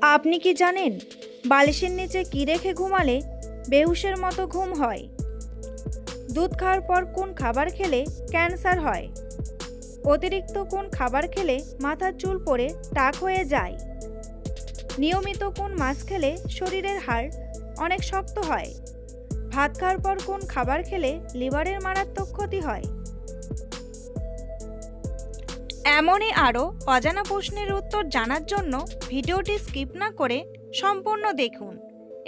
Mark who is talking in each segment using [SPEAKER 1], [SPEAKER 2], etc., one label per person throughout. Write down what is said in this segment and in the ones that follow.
[SPEAKER 1] আপনি কি জানেন বালিশের নিচে কি রেখে ঘুমালে বেহুশের মতো ঘুম হয়? দুধ খাওয়ার পর কোন খাবার খেলে ক্যান্সার হয়? অতিরিক্ত কোন খাবার খেলে মাথার চুল পড়ে টাক হয়ে যায়? নিয়মিত কোন মাছ খেলে শরীরের হাড় অনেক শক্ত হয়? ভাত খাওয়ার পর কোন খাবার খেলে লিভারের মারাত্মক ক্ষতি হয়? এমনই আরও অজানা প্রশ্নের উত্তর জানার জন্য ভিডিওটি স্কিপ না করে সম্পূর্ণ দেখুন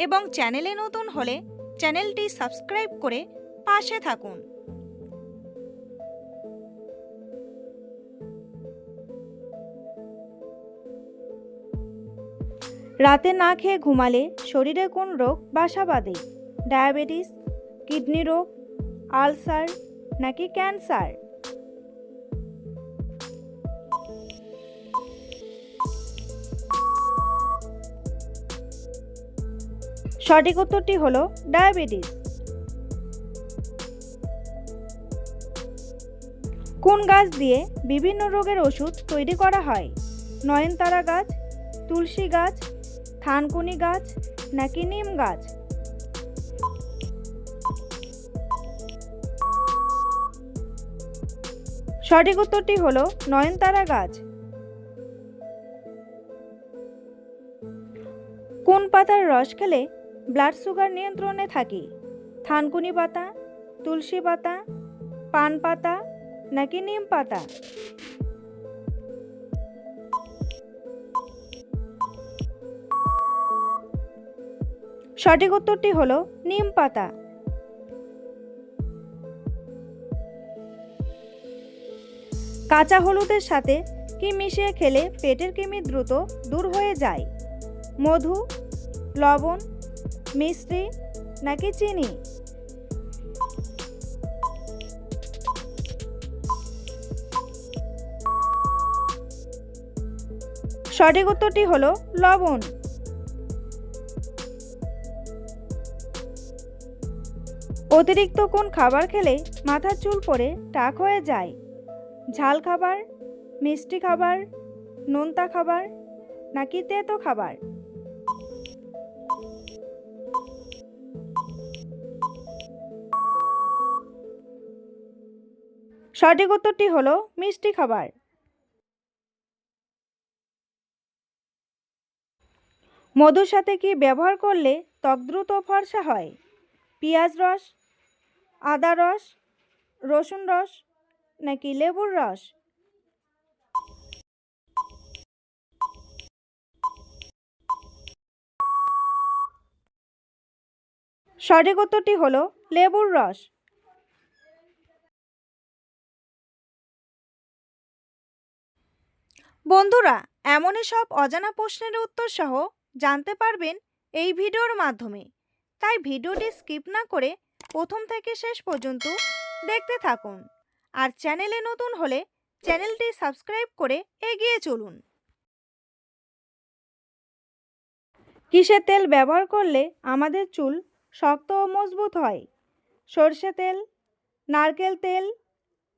[SPEAKER 1] এবং চ্যানেলে নতুন হলে চ্যানেলটি সাবস্ক্রাইব করে পাশে থাকুন। রাতে না খেয়ে ঘুমালে শরীরে কোন রোগ বাসা বাঁধে? ডায়াবেটিস, কিডনি রোগ, আলসার নাকি ক্যান্সার? সঠিক উত্তরটি হলো ডায়াবেটিস। কোন গাছ দিয়ে বিভিন্ন রোগের ওষুধ তৈরি করা হয়? নয়নতারা গাছ, তুলসী গাছ, থানকুনি গাছ নাকি নিম গাছ? সঠিক উত্তরটি হলো নয়নতারা গাছ। কোন পাতার রস খেলে ব্লাড সুগার নিয়ন্ত্রণে থাকে? থানকুনি পাতা, তুলসী পাতা, পান পাতা নাকি নিম পাতা? সঠিক উত্তরটি হলো নিম পাতা। কাঁচা হলুদের সাথে কি মিশিয়ে খেলে পেটের কৃমি দ্রুত দূর হয়ে যায়? মধু, লবণ, মিষ্টি নাকি চিনি? সঠিক উত্তরটি হলো লবণ। অতিরিক্ত কোন খাবার খেলে মাথার চুল পড়ে টাক হয়ে যায়? ঝাল খাবার, মিষ্টি খাবার, নোনতা খাবার নাকি তেতো খাবার? সঠিক উত্তরটি হলো মিষ্টি খাবার। মধুর সাথে কি ব্যবহার করলে ত্বক দ্রুত ফর্সা হয়? পেঁয়াজ রস, আদা রস, রসুন রস নাকি লেবুর রস? সঠিক উত্তরটি হলো লেবুর রস। বন্ধুরা, এমনই সব অজানা প্রশ্নের উত্তর সহ জানতে পারবেন এই ভিডিওর মাধ্যমে, তাই ভিডিওটি স্কিপ না করে প্রথম থেকে শেষ পর্যন্ত দেখতে থাকুন। আর চ্যানেলে নতুন হলে চ্যানেলটি সাবস্ক্রাইব করে এগিয়ে চলুন। কিসের তেল ব্যবহার করলে আমাদের চুল শক্ত ও মজবুত হয়? সরষে তেল, নারকেল তেল,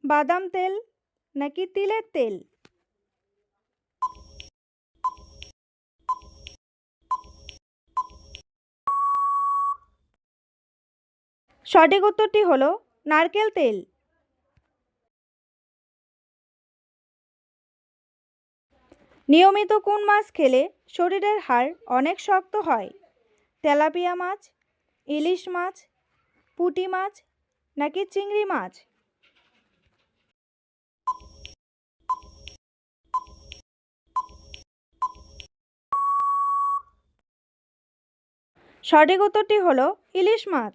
[SPEAKER 1] বাদাম তেল নাকি তিলের তেল? সঠিক উত্তরটি হলো নারকেল তেল। নিয়মিত কোন মাছ খেলে শরীরের হাড় অনেক শক্ত হয়? তেলাপিয়া মাছ, ইলিশ মাছ, পুঁটি মাছ নাকি চিংড়ি মাছ? সঠিক উত্তরটি হলো ইলিশ মাছ।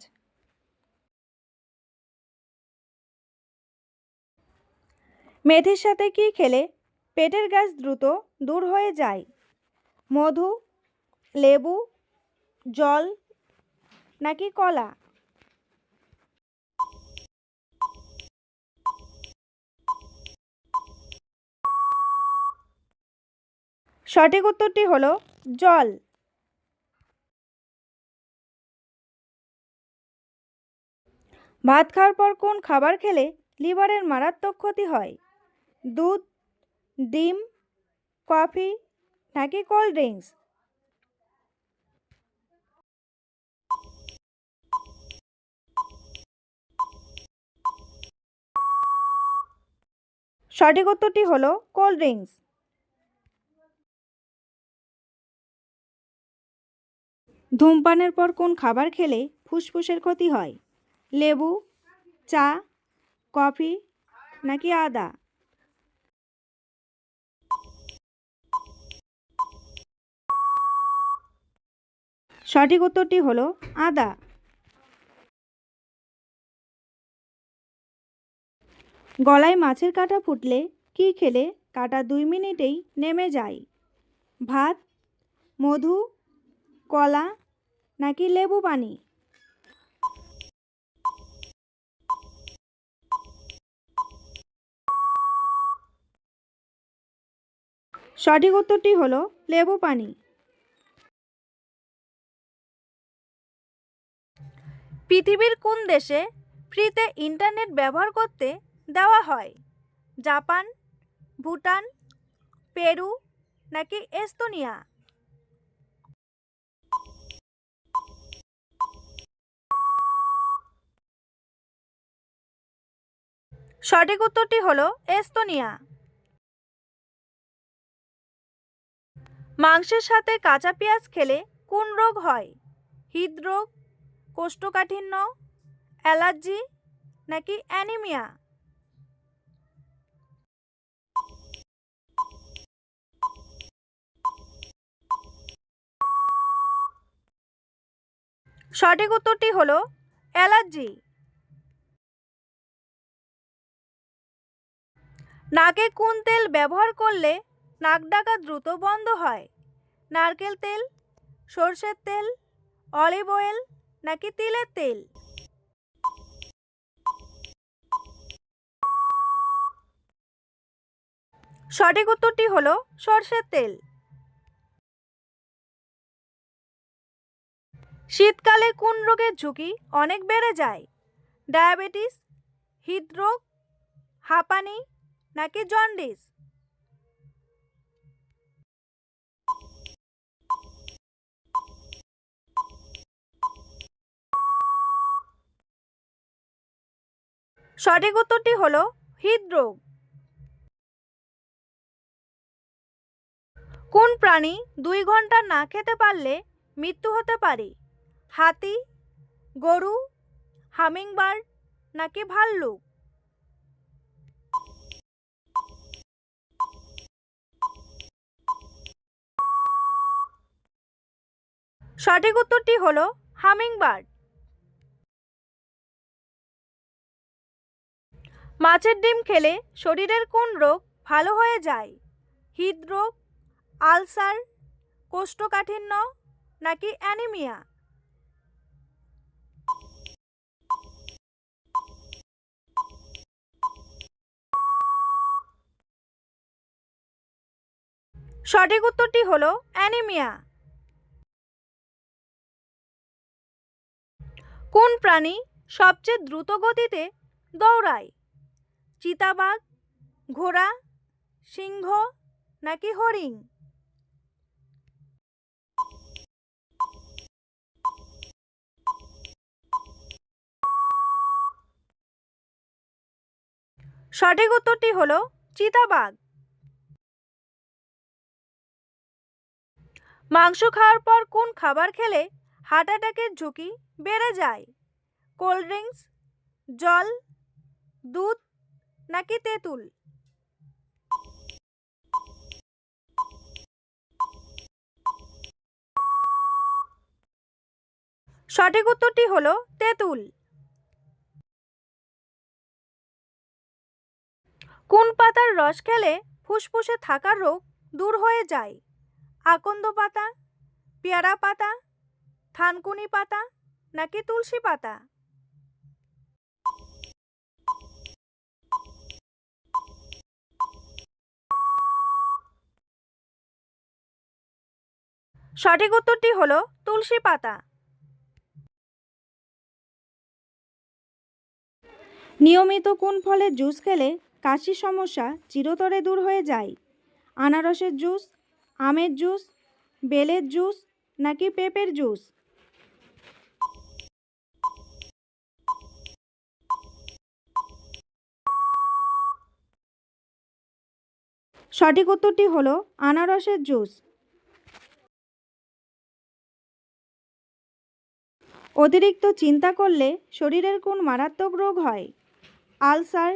[SPEAKER 1] মেথির সাথে কি খেলে পেটের গ্যাস দ্রুত দূর হয়ে যায়? মধু, লেবু, জল নাকি কলা? সঠিক উত্তরটি হলো জল। ভাত খাওয়ার পর কোন খাবার খেলে লিভারের মারাত্মক ক্ষতি হয়? দুধ, ডিম, কফি নাকি কোল্ড ড্রিঙ্কস? সঠিক উত্তরটি হলো কোল্ড ড্রিঙ্কস। ধূমপানের পর কোন খাবার খেলে ফুসফুসের ক্ষতি হয়? লেবু, চা, কফি নাকি আদা? সঠিক উত্তরটি হলো আদা। গলায় মাছের কাঁটা ফুটলে কি খেলে কাঁটা 2 মিনিটেই নেমে যায়? ভাত, মধু, কলা নাকি লেবু পানি? সঠিক উত্তরটি হলো লেবু পানি। পৃথিবীর কোন দেশে ফ্রিতে ইন্টারনেট ব্যবহার করতে দেওয়া হয়? জাপান, ভুটান, পেরু নাকি এস্তোনিয়া? সঠিক উত্তরটি হলো এস্তোনিয়া। মাংসের সাথে কাঁচা পেঁয়াজ খেলে কোন রোগ হয়? হৃদরোগ, কোষ্ঠকাঠিন্য, অ্যালার্জি নাকি অ্যানিমিয়া? সঠিক উত্তরটি হলো অ্যালার্জি। নাকে কোন তেল ব্যবহার করলে নাক ডাকা দ্রুত বন্ধ হয়? নারকেল তেল, সরষের তেল, অলিভ অয়েল নাকি তিলের তেল? সঠিক উত্তরটি হলো সরষের তেল। শীতকালে কোন রোগের ঝুঁকি অনেক বেড়ে যায়? ডায়াবেটিস, হৃদরোগ, হাঁপানি নাকি জন্ডিস? সঠিক উত্তরটি হলো হৃদরোগ। কোন প্রাণী 2 ঘন্টা না খেতে পারলে মৃত্যু হতে পারে? হাতি, গরু, হামিংবার্ড নাকি ভাল্লুক? সঠিক উত্তরটি হলো হামিংবার্ড। মাছের ডিম খেলে শরীরের কোন রোগ ভালো হয়ে যায়? হৃদরোগ, আলসার, কোষ্ঠকাঠিন্য নাকি অ্যানিমিয়া? সঠিক উত্তরটি হলো অ্যানিমিয়া। কোন প্রাণী সবচেয়ে দ্রুত গতিতে দৌড়ায়? চিতাবাঘ, ঘোড়া, সিংহ নাকি হরিণ? সঠিক উত্তরটি হলো চিতাবাঘ। মাংস খাওয়ার পর কোন খাবার খেলে হার্ট অ্যাটাকের ঝুঁকি বেড়ে যায়? কোল্ড ড্রিঙ্কস, জল, দুধ নাকি তেঁতুল? সঠিক উত্তরটি হলো তেঁতুল। কোন পাতার রস খেলে ফুসফুসে থাকা রোগ দূর হয়ে যায়? আকন্দ পাতা, পেয়ারা পাতা, থানকুনি পাতা নাকি তুলসী পাতা? সঠিক উত্তরটি হলো তুলসী পাতা। নিয়মিত কোন ফলের জুস খেলে কাশির সমস্যা চিরতরে দূর হয়ে যায়? আনারসের জুস, আমের জুস, বেলের জুস নাকি পেঁপের জুস? সঠিক উত্তরটি হলো আনারসের জুস। অতিরিক্ত চিন্তা করলে শরীরের কোন মারাত্মক রোগ হয়? আলসার,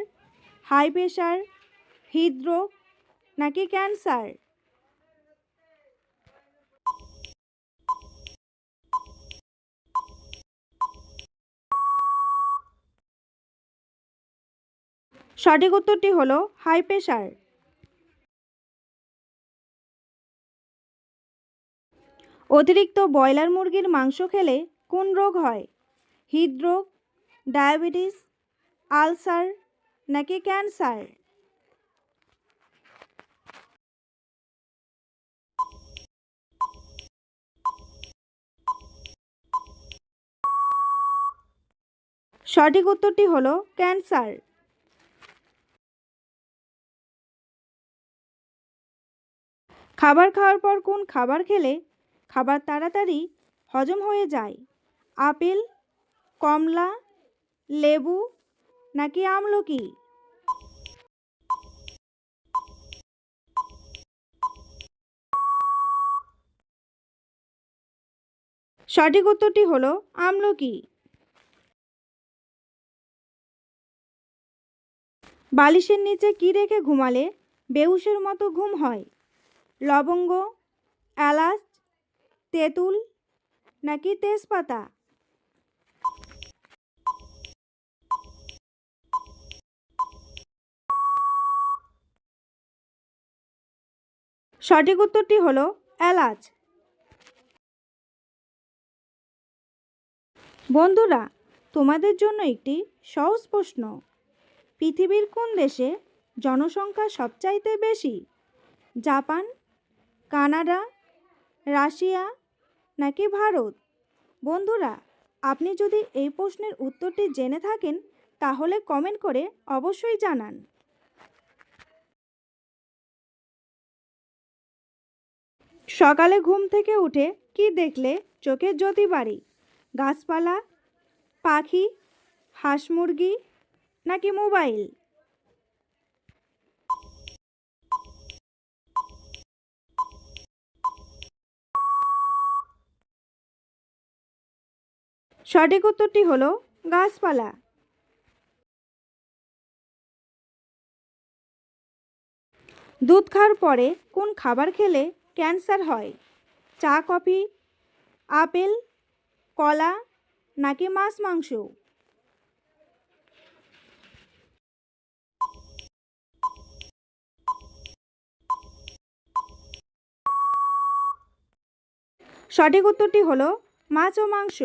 [SPEAKER 1] হাই প্রেশার, হৃদরোগ নাকি ক্যান্সার? সঠিক উত্তরটি হলো হাই প্রেশার। অতিরিক্ত ব্রয়লার মুরগির মাংস খেলে কোন রোগ হয়? হৃদরোগ, ডায়াবেটিস, আলসার নাকি ক্যান্সার? সঠিক উত্তরটি হলো ক্যান্সার। খাবার খাওয়ার পর কোন খাবার খেলে খাবার তাড়াতাড়ি হজম হয়ে যায়? আপেল, কমলা, লেবু নাকি আমলকি? সঠিক উত্তরটি হলো আমলকি। বালিশের নিচে কি রেখে ঘুমালে বেহুশের মতো ঘুম হয়? লবঙ্গ, এলাচ, তেঁতুল নাকি তেজপাতা? সঠিক উত্তরটি হলো এলাচ। বন্ধুরা, তোমাদের জন্য একটি সহজ প্রশ্ন। পৃথিবীর কোন দেশে জনসংখ্যা সবচাইতে বেশি? জাপান, কানাডা, রাশিয়া নাকি ভারত? বন্ধুরা, আপনি যদি এই প্রশ্নের উত্তরটি জেনে থাকেন তাহলে কমেন্ট করে অবশ্যই জানান। সকালে ঘুম থেকে উঠে কি দেখলে চোখের জ্যোতি বাড়ে? গাছপালা, পাখি, হাঁস মুরগি নাকি মোবাইল? সঠিক উত্তরটি হলো গাছপালা। দুধ খাওয়ার পরে কোন খাবার খেলে ক্যান্সার হয়? চা, কফি, আপেল, কলা নাকি মাছ মাংস? সঠিক উত্তরটি হলো মাছ ও মাংস।